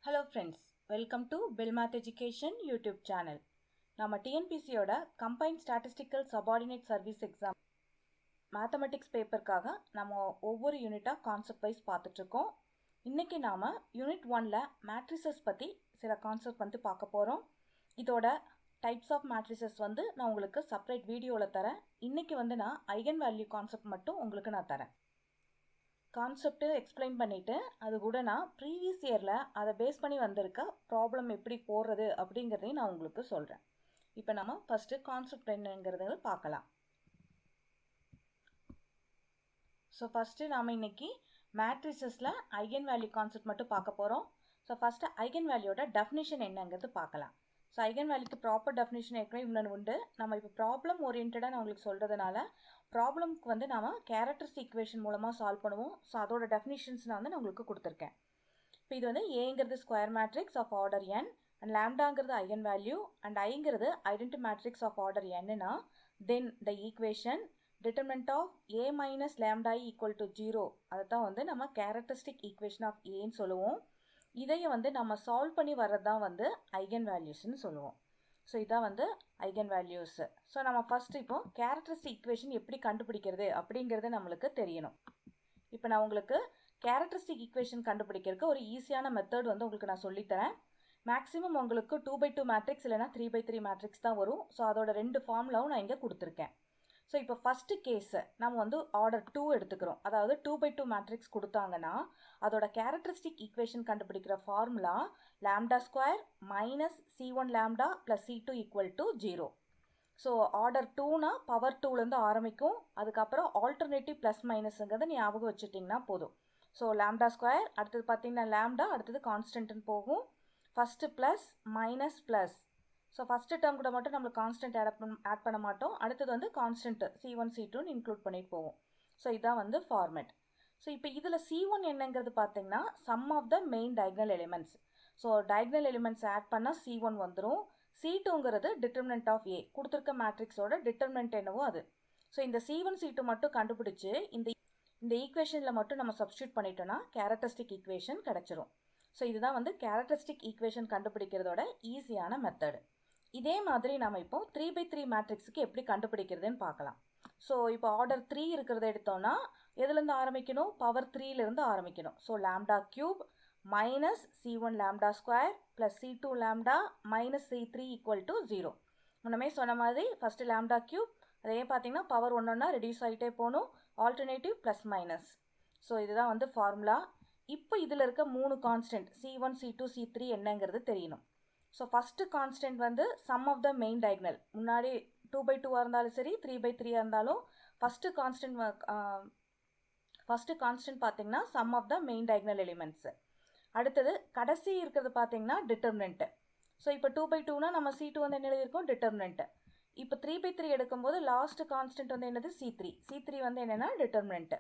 Hello friends, welcome to Bill Math Education YouTube channel. நம்ம TNPCயோட Combined Statistical Subordinate Service Exam Mathematics பேப்பருக்காக நம்ம ஒவ்வொரு யூனிட்டாக concept wise பார்த்துட்ருக்கோம். இன்றைக்கி நாம் யூனிட் 1ல் மேட்ரிசஸ் பற்றி சில கான்செப்ட் பார்க்க போகிறோம். இதோட டைப்ஸ் ஆஃப் மேட்ரிசஸ் நான் உங்களுக்கு செப்பரேட் வீடியோவில் தரேன். இன்றைக்கி நான் ஐகன் வேல்யூ கான்செப்ட் மட்டும் உங்களுக்கு நான் தரேன். கான்செப்ட்டு எக்ஸ்பிளைன் பண்ணிவிட்டு அது கூட நான் ப்ரீவியஸ் இயரில் அதை பேஸ் பண்ணி வந்திருக்க ப்ராப்ளம் எப்படி போடுறது அப்படிங்கிறதையும் நான் உங்களுக்கு சொல்கிறேன். இப்போ நம்ம ஃபஸ்ட்டு கான்செப்ட் என்னங்கிறத பார்க்கலாம். ஸோ ஃபஸ்ட்டு நாம் இன்றைக்கி மேட்ரிசஸில் ஐகன் வேல்யூ கான்செப்ட் மட்டும் பார்க்க போகிறோம். ஸோ ஃபஸ்ட்டு ஐகன் வேல்யூவோட டெஃபினிஷன் என்னங்கிறது பார்க்கலாம். ஸோ ஐகன் வேல்யூக்கு ப்ராப்பர் டெஃபினிஷன் ஏற்கனவே இன்னொன்று உண்டு. நம்ம இப்போ ப்ராப்ளம் ஓரியன்டாக நான் உங்களுக்கு சொல்கிறதுனால ப்ராப்ளம்க்கு நாம் கேரக்டரிஸ்டிக் ஈக்குவேஷன் மூலமாக சால்வ் பண்ணுவோம். ஸோ அதோட டெஃபினிஷன்ஸ் நான் உங்களுக்கு கொடுத்துருக்கேன். இப்போ இது ஏங்கிறது square matrix of order n and லேம்டாங்கிறது ஐகன் வேல்யூ அண்ட் ஐங்கிறது ஐடென்டி மேட்ரிக்ஸ் ஆஃப் ஆர்டர் nனா then the equation determinant of a minus lambda equal to 0 அதை தான் நம்ம கேரக்டரிஸ்டிக் ஈக்குவேஷன் ஆஃப் ஏன்னு சொல்லுவோம். இதையை நம்ம சால்வ் பண்ணி வர்றது தான் ஐகன் வேல்யூஸ்ன்னு சொல்லுவோம். ஸோ இதான் ஐகன் வேல்யூஸ். ஸோ நம்ம ஃபஸ்ட்டு இப்போ கேரக்டரிஸ்டிக் ஈக்குவேஷன் எப்படி கண்டுபிடிக்கிறது அப்படிங்கிறது நம்மளுக்கு தெரியணும். இப்போ நான் உங்களுக்கு கேரக்டரிஸ்டிக் ஈக்குவேஷன் கண்டுபிடிக்கிறதுக்கு ஒரு ஈஸியான மெத்தட் உங்களுக்கு நான் சொல்லித்தரேன். மேக்ஸிமம் உங்களுக்கு 2x2 மேட்ரிக்ஸ் இல்லைனா 3x3 மேட்ரிக்ஸ் தான் வரும். ஸோ அதோட 2 ஃபார்முலாவும் நான் இங்கே கொடுத்துருக்கேன். ஸோ இப்போ ஃபஸ்ட்டு கேஸு நம்ம ஆர்டர் 2 எடுத்துக்கிறோம். அதாவது 2x2 மேட்ரிக்ஸ் கொடுத்தாங்கன்னா அதோட கேரக்டரிஸ்டிக் ஈக்குவேஷன் கண்டுபிடிக்கிற formula lambda square minus c1 lambda plus c2 equal to 0. So order 2னா பவர் 2லேருந்து ஆரம்பிக்கும். அதுக்கப்புறம் ஆல்டர்னேட்டிவ் ப்ளஸ் மைனஸுங்கிறத ஞாபகம் வச்சுட்டிங்கன்னா போதும். ஸோ லேம்டா ஸ்கொயர் அடுத்தது பார்த்தீங்கன்னா லேம்டா அடுத்தது கான்ஸ்டன்ட்னு போகும். First plus minus plus. So first term கூட மட்டும் நம்மளுக்கு கான்ஸ்டன்ட் ஆட் பண்ண மாட்டோம். அடுத்தது கான்ஸ்டன்ட் c1 c2ன்னு இன்க்ளூட் பண்ணிட்டு போவோம். ஸோ இதான் ஃபார்மேட். ஸோ இப்போ இதில் c1 என்னங்கிறது பார்த்தீங்கன்னா sum of the main diagonal elements. So diagonal elements add பண்ணால் c1 வந்துடும். c2ங்கிறது டிட்டர்மினன்ட் ஆஃப் a கொடுத்துருக்க மேட்ரிக்ஸோட டிட்டர்மினன்ட் என்னவோ அது. ஸோ இந்த c1 c2 மட்டும் கண்டுபிடிச்சி இந்த ஈக்குவேஷனில் மட்டும் நம்ம சப்ஸ்டியூட் பண்ணிட்டோன்னா கேரக்டரிஸ்டிக் ஈக்குவேஷன் கிடச்சிரும். ஸோ இதுதான் கேரக்டரிஸ்டிக் ஈக்குவேஷன் கண்டுபிடிக்கிறதோட ஈஸியான மெத்தடு. இதே மாதிரி நம்ம இப்போ 3x3 மேட்ரிக்ஸுக்கு எப்படி கண்டுபிடிக்கிறதுன்னு பார்க்கலாம். ஸோ இப்போ ஆர்டர் 3 இருக்கிறத எடுத்தோம்னா எதுலேருந்து ஆரம்பிக்கணும்? பவர் 3லேருந்து ஆரம்பிக்கணும். So lambda cube minus c1 lambda square plus c2 lambda minus c3 equal to 0. முன்னமே சொன்ன மாதிரி ஃபஸ்ட்டு லேம்டா கியூப் அதே பார்த்தீங்கன்னா பவர் ஒன்றுன்னா ரெடியூஸ் ஆகிட்டே போகணும். Alternative plus minus. ஸோ இதுதான் ஃபார்முலா. இப்போ இதில் இருக்க 3 கான்ஸ்டன்ட் c1 c2 c3 என்னங்கிறது தெரியணும். So first constant sum of the main diagonal. முன்னாடி 2x2 இருந்தாலும் சரி 3x3 இருந்தாலும் ஃபஸ்ட்டு கான்ஸ்டன்ட் பார்த்தீங்கன்னா sum of the main diagonal elements. அடுத்தது கடைசி இருக்கிறது பார்த்தீங்கன்னா டிட்டர்மினன்ட்டு. ஸோ இப்போ 2x2னா நம்ம c2 என்ன எழுதியிருக்கோம்? டிட்டர்மினன்ட்டு. இப்போ 3x3 எடுக்கும்போது லாஸ்ட்டு கான்ஸ்டன்ட் என்னது? c3 என்னென்னா டிட்டர்மினன்ட்டு.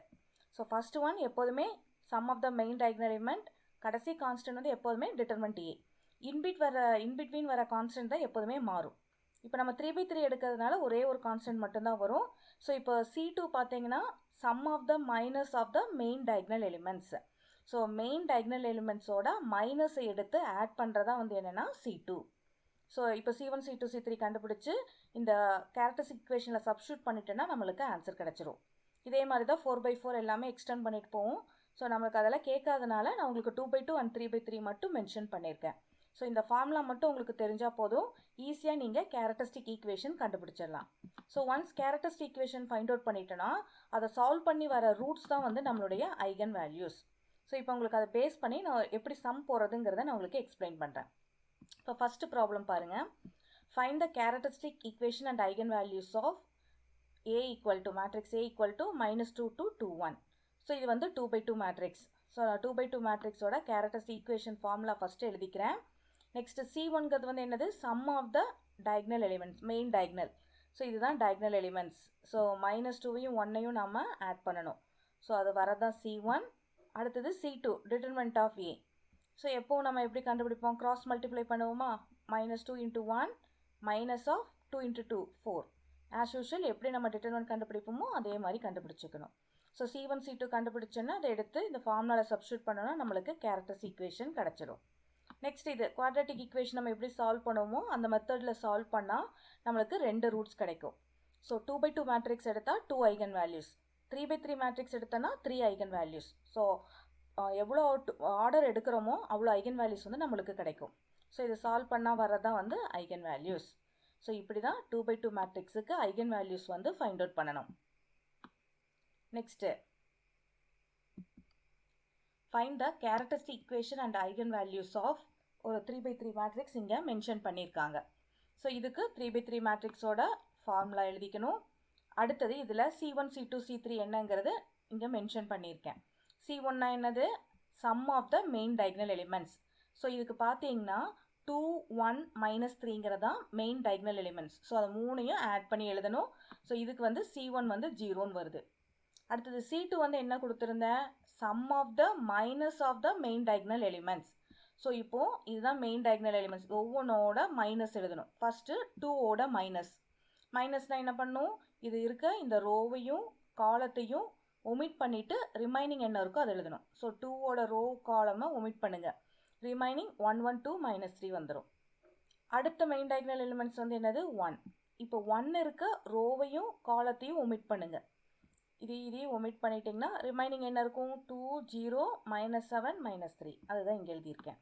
ஸோ ஃபஸ்ட்டு ஒன் எப்போதுமே sum of the main diagonal element, கடைசி கான்ஸ்டன்ட் எப்போதுமே டிட்டர்மினன்ட் a. இன்பிட்வீன் வர கான்ஸ்டன்ட் தான் எப்போதுமே மாறும். இப்போ நம்ம 3x3 எடுக்கிறதுனால ஒரே ஒரு கான்ஸ்டன்ட் மட்டும்தான் வரும். ஸோ இப்போ c2 பார்த்தீங்கன்னா sum of the minus of the main diagonal elements. So main diagonal எலிமெண்ட்ஸோட மைனஸை எடுத்து ஆட் பண்ணுறதா என்னென்னா c2. ஸோ இப்போ c1 c2 c3 கண்டுபிடிச்சி இந்த கேரக்டரிஸ்டிக் ஈக்குவேஷனில் சப்ஸ்டியூட் பண்ணிட்டோன்னா நம்மளுக்கு ஆன்சர் கிடச்சிரும். இதே மாதிரி தான் 4x4 எல்லாமே எக்ஸ்டெண்ட் பண்ணிட்டு போவோம். ஸோ நம்மளுக்கு அதெல்லாம் கேட்காதனால நான் உங்களுக்கு 2x2 அண்ட் 3x3 மட்டும் மென்ஷன் பண்ணியிருக்கேன். ஸோ இந்த ஃபார்முலா மட்டும் உங்களுக்கு தெரிஞ்சால் போதும், ஈஸியாக நீங்கள் கேரக்டரிஸ்டிக் ஈக்குவேஷன் கண்டுபிடிச்சிடலாம். So once characteristic equation find out பண்ணிட்டோன்னா அதை சால்வ் பண்ணி வர ரூட்ஸ் தான் நம்மளுடைய ஐகன் வேல்யூஸ். ஸோ இப்போ உங்களுக்கு அதை பேஸ் பண்ணி நான் எப்படி சம் போகிறதுங்கிறத நான் உங்களுக்கு எக்ஸ்பிளைன் பண்ணுறேன். இப்போ ஃபஸ்ட்டு ப்ராப்ளம் பாருங்கள். Find the characteristic equation and eigen values of a equal to matrix a equal to -2 to 2 1. So இது 2x2 மேட்ரிக்ஸ். ஸோ 2x2 மேட்ரிக்ஸோட கேரக்டரிஸ்டிக் ஈக்குவேஷன் ஃபார்முலா ஃபஸ்ட்டு எழுதிக்கிறேன். நெக்ஸ்ட் c1ங்கிறது என்னது? Sum of the diagonal elements, main diagonal. So இதுதான் diagonal elements. So -2யும் 1ஐயும் நம்ம add பண்ணணும். ஸோ அது வரதான் c1. அடுத்தது c2 determinant of a. So எப்போவும் நம்ம எப்படி கண்டுபிடிப்போம்? கிராஸ் மல்டிப்ளை பண்ணுவோமா? -2 × 1 மைனஸ் ஆஃப் 2 × 2 4. ஆஸ் யூஷுவல் எப்படி நம்ம டிட்டர்மினன்ட் கண்டுபிடிப்போமோ அதே மாதிரி கண்டுபிடிச்சிக்கணும். ஸோ c1 c2 கண்டுபிடிச்சோன்னா அதை எடுத்து இந்த ஃபார்முலாவில் சப்ஸ்டியூட் பண்ணோன்னா நம்மளுக்கு கேரக்டரிஸ்டிக் ஈக்குவேஷன் கிடச்சிடும். நெக்ஸ்ட் இது குவாட்ராட்டிக் ஈக்குவேஷன் நம்ம எப்படி சால்வ் பண்ணுவோமோ அந்த மெத்தடில் சால்வ் பண்ணால் நம்மளுக்கு 2 ரூட்ஸ் கிடைக்கும். ஸோ 2x2 மேட்ரிக்ஸ் எடுத்தால் 2 ஐகன் வேல்யூஸ், 3x3 மேட்ரிக்ஸ் எடுத்தோன்னா 3 ஐகன் வேல்யூஸ். ஸோ எவ்வளோ ஆர்டர் எடுக்கிறோமோ அவ்வளோ ஐகன் வேல்யூஸ் வந்து நம்மளுக்கு கிடைக்கும். ஸோ இதை சால்வ் பண்ணால் வரதான் வந்து ஐகன் வேல்யூஸ். ஸோ இப்படி தான் 2x2 மேட்ரிக்ஸுக்கு ஐகன் வேல்யூஸ் வந்து ஃபைண்ட் அவுட் பண்ணணும். Next find the characteristic equation and eigen values of ஒரு 3x3 மேட்ரிக்ஸ் இங்கே மென்ஷன் பண்ணியிருக்காங்க. ஸோ இதுக்கு 3x3 மேட்ரிக்ஸோட ஃபார்முலா எழுதிக்கணும். அடுத்தது இதில் C1 C2 C3 என்னங்கிறது இங்கே மென்ஷன் பண்ணியிருக்கேன். C1னா என்னது? Sum of the main diagonal elements. So இதுக்கு பார்த்தீங்கன்னா 2 1 -3ங்கிறதா மெயின் டைகனல் எலிமெண்ட்ஸ். ஸோ அதை மூணையும் ஆட் பண்ணி எழுதணும். ஸோ இதுக்கு வந்து C1 வந்து 0ன்னு வருது. அடுத்தது C2 வந்து என்ன கொடுத்துருந்தேன்? Sum of the minus of the main diagonal elements. So இப்போது இதுதான் மெயின் டைகனல் எலிமெண்ட்ஸ். ஒவ்வொன்றோட மைனஸ் எழுதணும். ஃபஸ்ட்டு 2ஓட மைனஸ்னால் என்ன பண்ணும்? இது இருக்க இந்த ரோவையும் காலத்தையும் ஒமிட் பண்ணிவிட்டு ரிமைனிங் என்ன இருக்கோ அதை எழுதணும். ஸோ 2ஓட ரோ காலமை ஒமிட் பண்ணுங்கள். ரிமைனிங் 1 1 2 -3 வந்துடும். அடுத்த மெயின் டைகனல் எலிமெண்ட்ஸ் வந்து என்னது? 1. இப்போ 1 இருக்க ரோவையும் காலத்தையும் ஒமிட் பண்ணுங்கள். இதையும் ஒமிட் பண்ணிட்டீங்கன்னா ரிமைனிங் என்ன இருக்கும்? 2 0 -7 -3. அதுதான் இங்கே எழுதியிருக்கேன்.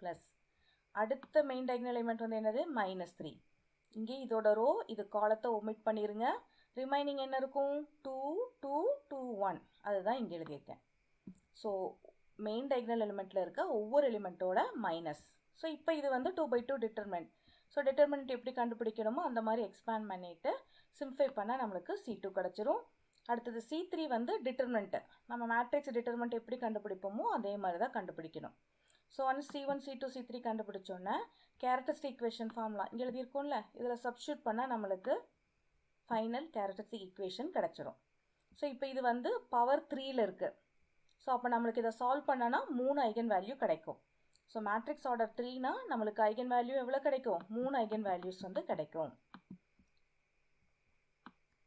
ப்ளஸ் அடுத்த மெயின் டைகனல் எலிமெண்ட் வந்து என்னது? -3. இங்கே இதோட ரோ இது காலத்தை ஒமிட் பண்ணிடுங்க. ரிமைனிங் என்ன இருக்கும்? 2 2 2 1. அதுதான் இங்கே எழுதியிருக்கேன். ஸோ மெயின் டைகனல் எலிமெண்ட்டில் இருக்க ஒவ்வொரு எலிமெண்ட்டோட மைனஸ். ஸோ இப்போ இது வந்து 2x2 டிட்டர்மெண்ட். ஸோ டிட்டர்மெண்ட் எப்படி கண்டுபிடிக்கணுமோ அந்த மாதிரி எக்ஸ்பேண்ட் பண்ணிவிட்டு சிம்ப்ளிஃபை பண்ணால் நம்மளுக்கு C2 கிடச்சிரும். அடுத்தது C3 வந்து டிட்டர்மெண்ட்டு. நம்ம மேட்ரிக்ஸ் டிட்டர்மெண்ட் எப்படி கண்டுபிடிப்போமோ அதே மாதிரி தான் கண்டுபிடிக்கணும். ஸோ வந்து C1 C2 C3 கண்டுபிடிச்சோன்னே characteristic equation formula இங்கே எழுதியிருக்கோம்ல, இதில் சப்ஸ்டியூட் பண்ணால் நம்மளுக்கு ஃபைனல் கேரக்டரிஸ்டிக் ஈக்குவேஷன் கிடச்சிரும். ஸோ இப்போ இது வந்து பவர் 3ல் இருக்குது. ஸோ அப்போ நம்மளுக்கு இதை சால்வ் பண்ணனா 3 ஐகன் வேல்யூ கிடைக்கும். ஸோ மேட்ரிக்ஸ் ஆர்டர் 3னா நம்மளுக்கு ஐகன் வேல்யூ எவ்வளோ கிடைக்கும்? 3 ஐகன் வேல்யூஸ் வந்து கிடைக்கும்.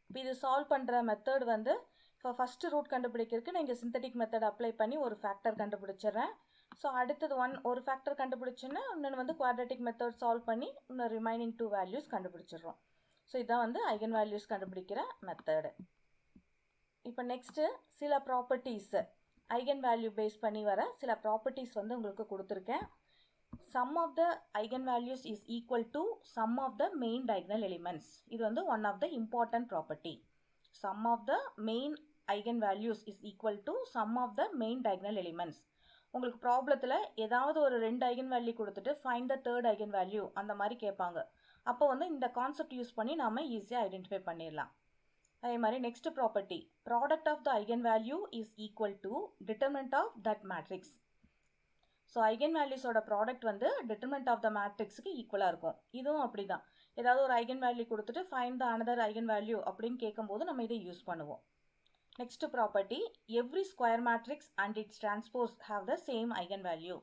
இப்போ இது சால்வ் பண்ணுற மெத்தட் வந்து இப்போ ஃபஸ்ட்டு ரூட் கண்டுபிடிக்கிறதுக்கு நான் இங்கே சிந்தட்டிக் மெத்தட் அப்ளை பண்ணி ஒரு ஃபேக்டர் கண்டுபிடிச்சிடுறேன். ஸோ அடுத்தது ஒரு ஃபேக்டர் கண்டுபிடிச்சோன்னா இன்னொன்று வந்து குவாட்ராட்டிக் மெத்தட் சால்வ் பண்ணி இன்னும் ரிமைனிங் 2 வேல்யூஸ் கண்டுபிடிச்சிடுறோம். ஸோ இதான் வந்து ஐகன் வேல்யூஸ் கண்டுபிடிக்கிற மெத்தடு. இப்போ நெக்ஸ்ட்டு சில ப்ராப்பர்ட்டிஸு ஐகன் வேல்யூ பேஸ் பண்ணி வர சில ப்ராப்பர்ட்டிஸ் வந்து உங்களுக்கு கொடுத்துருக்கேன். Sum of the eigen values is equal to sum of the main diagonal elements. இது வந்து one of the important property. Sum of the main eigen values is equal to sum of the main diagonal elements. உங்களுக்கு ப்ராப்ளத்தில் ஏதாவது ஒரு 2 eigen value கொடுத்துட்டு find the third eigen value அந்த மாதிரி கேட்பாங்க. அப்போ வந்து இந்த கான்செப்ட் யூஸ் பண்ணி நாம் ஈஸியாக ஐடென்டிஃபை பண்ணிடலாம். அதே மாதிரி next property, product of the eigen value is equal to determinant of that matrix. So eigen வேல்யூஸோட ப்ராடக்ட் வந்து டிட்டர்மெண்ட் ஆஃப் த மேட்ரிக்ஸுக்கு ஈக்குவலாக இருக்கும். இதுவும் அப்படி தான். ஏதாவது ஒரு ஐகன் வேல்யூ கொடுத்துட்டு find the another eigen value அப்படின்னு கேட்கும்போது நம்ம இதை யூஸ் பண்ணுவோம். Next property, every square matrix and its transpose have the same eigen value.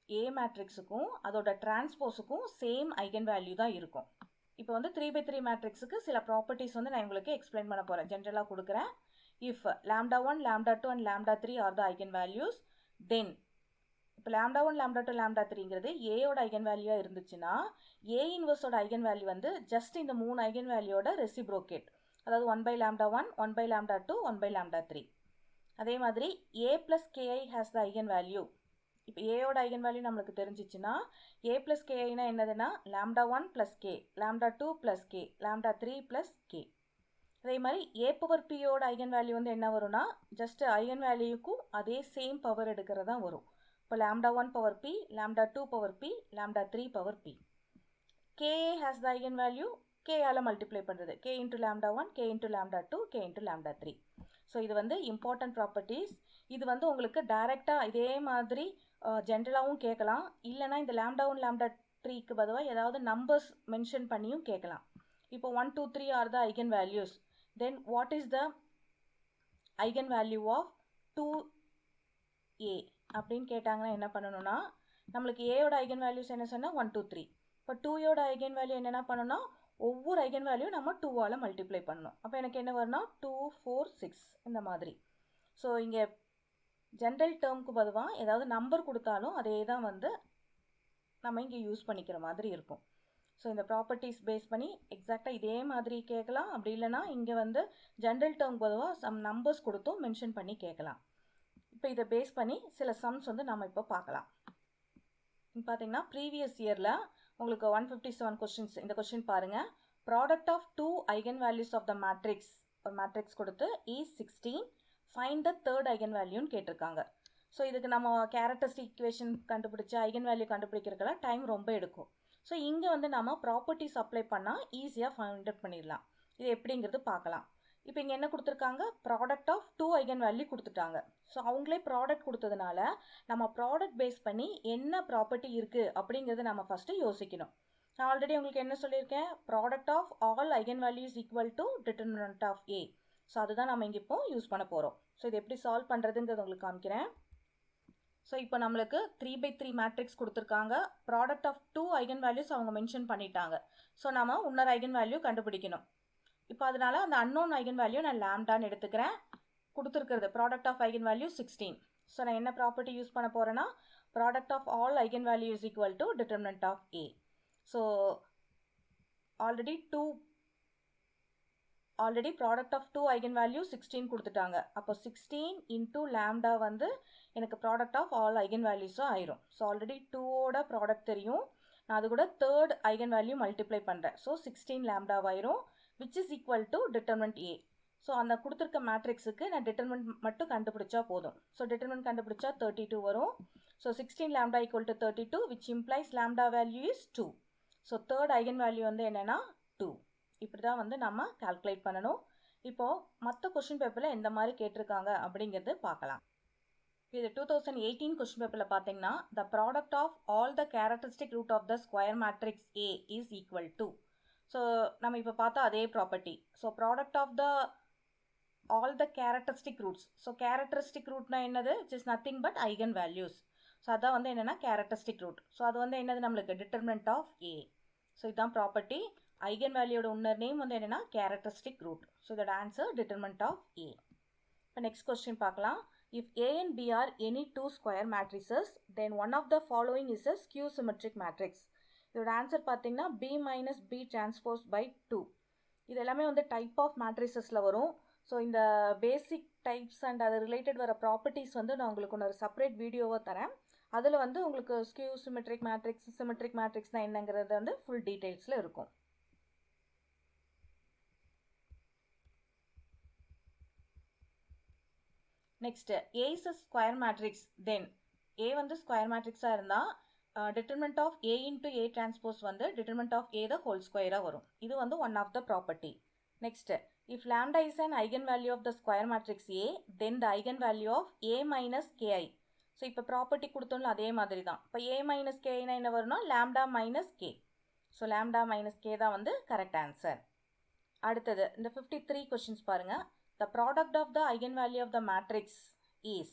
A மேட்ரிக்ஸுக்கும் அதோட டிரான்ஸ்போஸுக்கும் சேம் ஐகன் வேல்யூ தான் இருக்கும். இப்போ வந்து 3x3 மேட்ரிக்ஸுக்கு சில ப்ராப்பர்ட்டிஸ் வந்து நான் உங்களுக்கு எக்ஸ்பிளைன் பண்ண போகிறேன். ஜென்ரலாக கொடுக்குறேன். If λ1 λ2 and λ3 are the eigen values, then இப்போ λ1 λ2 λ3ங்கிறது ஏயோட ஐகன் வேல்யூவாக இருந்துச்சுன்னா ஏ இன்வர்ஸோட ஐகன் வேல்யூ வந்து ஜஸ்ட் இந்த 3 ஐகன் வேல்யூவோட ரெசிப்ரோகேட். அதாவது 1/λ1 1/λ2 1/λ3. அதே மாதிரி a + ki has the eigen value. இப்போ ஏயோட ஐகன் வேல்யூ நம்மளுக்கு தெரிஞ்சிச்சுன்னா a + kiனா என்னதுன்னா λ1 + k, λ2 + k, λ3 + k. அதே மாதிரி a⁻p ஐகன் வேல்யூ வந்து என்ன வரும்னா ஜஸ்ட் ஐகன் வேல்யூக்கும் அதே சேம் பவர் எடுக்கிறது தான் வரும். இப்போ λ1/p, λ2/p, λ3/p. ka has the eigen value k all multiply பண்ணுறது, k × λ1, k × λ2, k × λ3. ஸோ இது வந்து இம்பார்ட்டன்ட் ப்ராப்பர்ட்டிஸ். இது வந்து உங்களுக்கு டைரெக்டாக இதே மாதிரி ஜென்ரலாகவும் கேட்கலாம். இல்லைனா இந்த λ1 λ3க்கு பதிலாக ஏதாவது நம்பர்ஸ் மென்ஷன் பண்ணியும் கேட்கலாம். இப்போ 1 2 3 are the eigen values. Then what is the eigen value of 2a அப்படின்னு கேட்டாங்கன்னா என்ன பண்ணணும்னா நம்மளுக்கு ஏயோட ஐகன் வேல்யூஸ் என்ன சொன்னால் 1 2 3. இப்போ 2யோட ஐகன் வேல்யூ என்னென்ன பண்ணணும்னா ஒவ்வொரு ஐகன் வேல்யூ நம்ம 2ஆல் மல்டிப்ளை பண்ணணும். அப்போ எனக்கு என்ன வரும்னா 2 4 6 இந்த மாதிரி. ஸோ இங்கே ஜென்ரல் டேர்முக்கு பதுவாக ஏதாவது நம்பர் கொடுத்தாலும் அதே தான் வந்து நம்ம இங்கே யூஸ் பண்ணிக்கிற மாதிரி இருக்கும். ஸோ இந்த ப்ராப்பர்ட்டிஸ் பேஸ் பண்ணி எக்ஸாக்டாக இதே மாதிரி கேட்கலாம். அப்படி இல்லைனா இங்கே வந்து ஜென்ரல் டேர்ம் பொதுவாக சம் நம்பர்ஸ் கொடுத்தும் மென்ஷன் பண்ணி கேட்கலாம். இப்போ இதை பேஸ் பண்ணி சில சம்ஸ் வந்து நம்ம இப்போ பார்க்கலாம். பார்த்தீங்கன்னா ப்ரீவியஸ் இயரில் உங்களுக்கு 157 கொஸ்டின்ஸ். இந்த கொஸ்டின் பாருங்கள். Product of 2 eigen values of the matrix, ஒரு மேட்ரிக்ஸ் கொடுத்து is 16, find the third eigen வேல்யூன்னு கேட்டிருக்காங்க. ஸோ இதுக்கு நம்ம கேரக்டரிஸ்டிக் ஈக்குவேஷன் கண்டுபிடிச்ச ஐகன் வேல்யூ கண்டுபிடிக்கிறதுக்கெல்லாம் டைம் ரொம்ப எடுக்கும். ஸோ இங்கே வந்து நம்ம ப்ராப்பர்ட்டிஸ் அப்ளை பண்ணால் ஈஸியாக ஃபைண்ட் அவுட் பண்ணிடலாம். இது எப்படிங்கிறது பார்க்கலாம். இப்போ இங்கே என்ன கொடுத்துருக்காங்க? ப்ராடக்ட் ஆஃப் 2 ஐகன் வேல்யூ கொடுத்துட்டாங்க. ஸோ அவங்களே ப்ராடக்ட் கொடுத்ததுனால நம்ம ப்ராடக்ட் பேஸ் பண்ணி என்ன ப்ராப்பர்ட்டி இருக்குது அப்படிங்கிறத நம்ம ஃபஸ்ட்டு யோசிக்கணும். நான் ஆல்ரெடி உங்களுக்கு என்ன சொல்லியிருக்கேன்? Product of all eigen values equal to determinant of A. So அதுதான் நம்ம இங்கே இப்போ யூஸ் பண்ண போகிறோம். ஸோ இது எப்படி சால்வ் பண்ணுறதுங்கிறது உங்களுக்கு காமிக்கிறேன். ஸோ இப்போ நம்மளுக்கு 3/3 மேட்ரிக்ஸ் கொடுத்துருக்காங்க. ப்ராடக்ட் ஆஃப் 2 ஐகன் வேல்யூஸ் அவங்க மென்ஷன் பண்ணிட்டாங்க. ஸோ நம்ம இன்னொரு ஐகன் வேல்யூ கண்டுபிடிக்கணும். இப்போ அதனால அந்த அன்னோன் ஐகன் வேல்யூ நான் லாம்டான்னு எடுத்துக்கிறேன். கொடுத்துருக்கிறது product of eigen value 16. So நான் என்ன ப்ராப்பர்ட்டி யூஸ் பண்ண போகிறேன்னா product of all eigen value is equal to determinant of A. So already product of 2 eigen value 16 கொடுத்துட்டாங்க. அப்போ 16 இன்டூ லாம்டா வந்து எனக்கு ப்ராடக்ட் ஆஃப் ஆல் ஐகன் வேல்யூஸும் ஆயிரும். ஸோ ஆல்ரெடி 2ஓட ப்ராடக்ட் தெரியும். நான் அது கூட தேர்ட் ஐகன் வேல்யூ மல்டிப்ளை பண்ணுறேன். ஸோ 16 லாம்டாவாயிரும், which is equal to determinant A. So அந்த கொடுத்துருக்க மேட்ரிக்ஸுக்கு நான் டிட்டர்மினன்ட் மட்டும் கண்டுபிடிச்சா போதும். ஸோ டிட்டர்மினன்ட் கண்டுபிடிச்சா 32 வரும். So 16 lambda equal to 32, which implies lambda value is 2. So third eigen value வந்து என்னென்னா 2. இப்படி தான் வந்து நம்ம கால்குலேட் பண்ணணும். இப்போது மற்ற கொஸ்டின் பேப்பரில் எந்த மாதிரி கேட்டிருக்காங்க அப்படிங்கிறது பார்க்கலாம். இது 2018 கொஸ்டின் பேப்பரில் பார்த்தீங்கன்னா the product of all the characteristic root of the square matrix A is equal to. So நம்ம இப்போ பார்த்தா அதே property. So product of the all the characteristic roots. So characteristic rootனா என்னது? It is nothing but eigen values. So அதான் வந்து என்னென்னா characteristic root. So அது வந்து என்னது? நம்மளுக்கு determinant of A. ஸோ இதுதான் ப்ராப்பர்ட்டி. ஐகன் வேல்யூட இன்னொரு நேம் வந்து என்னென்னா கேரக்டரிஸ்டிக் ரூட். ஸோ இதோட ஆன்சர் டிட்டர்மினன்ட் ஆஃப் ஏ. இப்போ நெக்ஸ்ட் கொஸ்டின் பார்க்கலாம். If A and B are any 2 square matrices then one of the following is a skew symmetric matrix. இதோட answer பார்த்தீங்கன்னா B minus B transpose by 2. இது எல்லாமே வந்து type of மேட்ரிசஸில் வரும். So இந்த பேசிக் types and அது related வர ப்ராப்பர்ட்டிஸ் வந்து நான் உங்களுக்கு ஒரு செப்பரேட் வீடியோவாக தரேன். அதில் வந்து உங்களுக்கு ஸ்கியூ சிமெட்ரிக் மேட்ரிக்ஸ்னால் என்னங்கிறது வந்து ஃபுல் டீட்டெயில்ஸில் இருக்கும். Next A is a square matrix, then A வந்து ஸ்கொயர் மேட்ரிக்ஸாக இருந்தால் determinant of A into A transpose வந்து determinant of A the whole square வரும். இது வந்து one of the property. Next if lambda is an eigenvalue of the square matrix A, then the eigenvalue of A minus Ki. So இப்போ property கொடுத்தோம்ல அதே மாதிரி தான். இப்போ A minus Ki என்ன வரும்னா lambda minus K. So lambda minus K தான் வந்து correct answer. அடுத்தது இந்த 53 கொஸ்டின்ஸ் பாருங்கள். The product of the eigenvalue of the matrix is.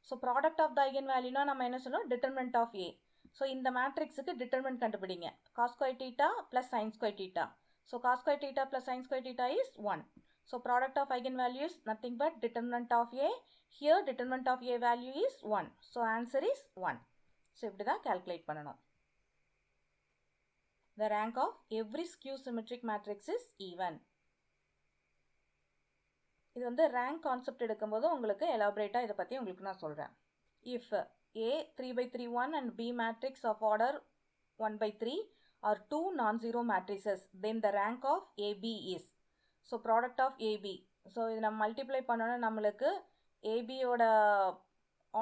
So product of the eigenvalue na நம்ம என்ன சொல்லுவோம்? Determinant of A. So இந்த மேட்ரிக்ஸுக்கு determinant கண்டுபிடிங்க. Cos square theta plus sin square theta. So cos square theta plus sin square theta is 1. So product of eigenvalue is nothing but determinant of A. Here determinant of A value is 1. So answer is 1. So இப்படி தான் calculate பண்ணணும். The rank of every skew symmetric matrix is even. இது வந்து rank concept எடுக்கும்போது உங்களுக்கு எலாபரேட்டாக இதை பற்றி உங்களுக்கு நான் சொல்கிறேன். If A 3/3 1 and B matrix of order 1/3 are 2 non-zero matrices, then the rank of AB is. So product of AB. So இது நம்ம மல்டிப்ளை பண்ணோன்னா நம்மளுக்கு ஏபியோட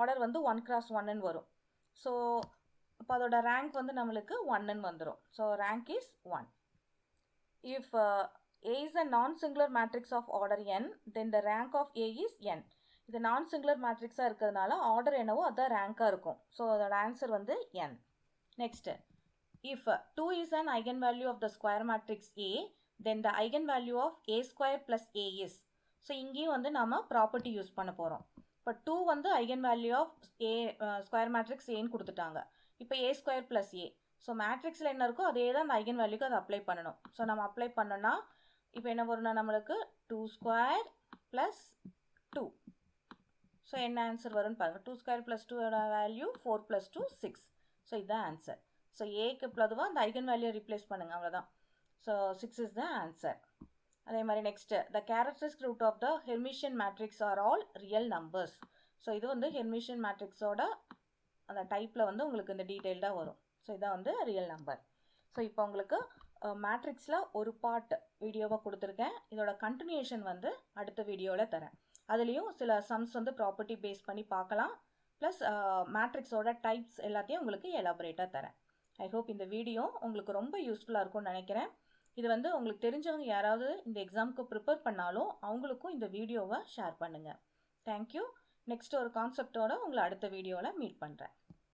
ஆர்டர் வந்து 1x1 வரும். ஸோ அப்போ அதோட ரேங்க் வந்து நம்மளுக்கு 1 வந்துடும். So rank is 1. If A is a non-singular matrix of order n, then the rank of A is n. இது non-singular matrixாக இருக்கிறதுனால ஆர்டர் என்னவோ அதுதான் ரேங்காக இருக்கும். ஸோ அதோட ஆன்சர் வந்து n. Next, if 2 is an eigenvalue of the square matrix A, then the eigenvalue of A square plus A is. So இங்கேயும் வந்து நம்ம ப்ராப்பர்ட்டி யூஸ் பண்ண போகிறோம். இப்போ 2 வந்து eigenvalue of A square matrix ஏன்னு கொடுத்துட்டாங்க. இப்போ A square plus A. So மேட்ரிக்ஸில் என்ன இருக்கோ அதே தான் அந்த eigenvalueக்கு அதை அப்ளை பண்ணணும். ஸோ நம்ம அப்ளை பண்ணோன்னா இப்போ என்ன வரும்னா நம்மளுக்கு 2 ஸ்கொயர் ப்ளஸ் 2. ஸோ என்ன ஆன்சர் வரும்னு பாருங்கள். 2 square plus 2 value 4 plus 2 6. So இதுதான் ஆன்சர். ஸோ ஏக்கு பொதுவாக அந்த ஐகன் வேல்யூ ரிப்ளேஸ் பண்ணுங்கள், அவ்வளோதான். So 6 is the answer. அதே மாதிரி next the characteristic root of the Hermitian matrix are all real numbers. So இது வந்து ஹெர்மிஷியன் மேட்ரிக்ஸோட அந்த டைப்பில் வந்து உங்களுக்கு இந்த டீட்டெயில்டாக வரும். ஸோ இதான் வந்து ரியல் நம்பர். ஸோ இப்போ உங்களுக்கு மேட்ரிக்ஸில் ஒரு பார்ட் வீடியோவாக கொடுத்துருக்கேன். இதோட கண்டினியூஷன் வந்து அடுத்த வீடியோவில் தரேன். அதுலேயும் சில சம்ஸ் வந்து ப்ராப்பர்ட்டி பேஸ் பண்ணி பார்க்கலாம். ப்ளஸ் மேட்ரிக்ஸோட டைப்ஸ் எல்லாத்தையும் உங்களுக்கு எலாபரேட்டாக தரேன். ஐ ஹோப் இந்த வீடியோ உங்களுக்கு ரொம்ப யூஸ்ஃபுல்லாக இருக்கும்னு நினைக்கிறேன். இது வந்து உங்களுக்கு தெரிஞ்சவங்க யாராவது இந்த எக்ஸாமுக்கு ப்ரிப்பேர் பண்ணாலும் அவங்களுக்கும் இந்த வீடியோவை ஷேர் பண்ணுங்கள். தேங்க்யூ. நெக்ஸ்ட் ஒரு கான்செப்டோட உங்களை அடுத்த வீடியோவில் மீட் பண்ணுறேன்.